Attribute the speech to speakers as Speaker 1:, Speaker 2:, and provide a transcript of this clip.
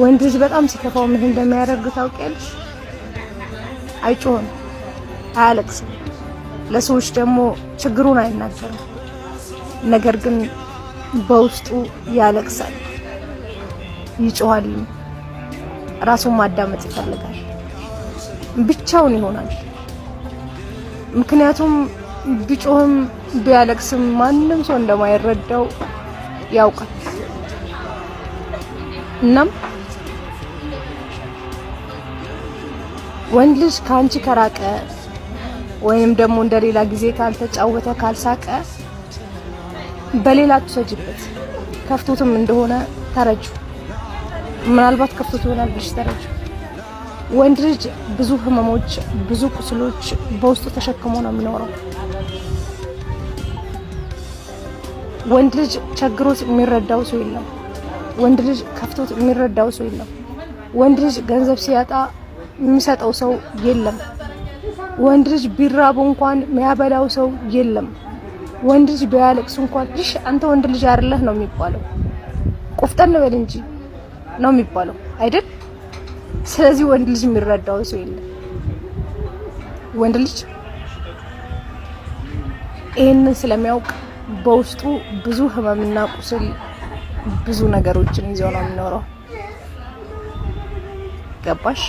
Speaker 1: ወንድ ልጅ በጣም ሲከፋው ምን እንደሚያደርግ ታውቂያለሽ? አይጮህም፣ አያለቅስም፣ ለሰዎች ደግሞ ችግሩን አይናገርም። ነገር ግን በውስጡ ያለቅሳል፣ ይጮሃል፣ ራሱን ማዳመጥ ይፈልጋል፣ ብቻውን ይሆናል። ምክንያቱም ቢጮህም ቢያለቅስም ማንም ሰው እንደማይረዳው ያውቃል። እናም ወንድ ልጅ ካንቺ ከራቀ ወይም ደግሞ እንደሌላ ጊዜ ካልተጫወተ ካልሳቀ በሌላ ትሰጅበት። ከፍቶትም እንደሆነ ተረጁ። ምናልባት ከፍቶት ይሆናል ብለሽ ተረጁ። ወንድ ልጅ ብዙ ህመሞች፣ ብዙ ቁስሎች በውስጡ ተሸክሞ ነው የሚኖረው። ወንድ ልጅ ቸግሮት የሚረዳው ሰው የለም። ወንድ ልጅ ከፍቶት የሚረዳው ሰው የለም። ወንድ ልጅ ገንዘብ ሲያጣ የሚሰጠው ሰው የለም። ወንድ ልጅ ቢራቡ እንኳን የሚያበላው ሰው የለም። ወንድ ልጅ ቢያለቅስ እንኳን እሺ አንተ ወንድ ልጅ አይደለህ ነው የሚባለው። ቆፍጠን በል እንጂ ነው የሚባለው አይደል? ስለዚህ ወንድ ልጅ የሚረዳው ሰው የለም። ወንድ ልጅ ይሄንን ስለሚያውቅ በውስጡ ብዙ ህመምና ቁስል ብዙ ነገሮችን ይዞ ነው የሚኖረው። ገባሽ?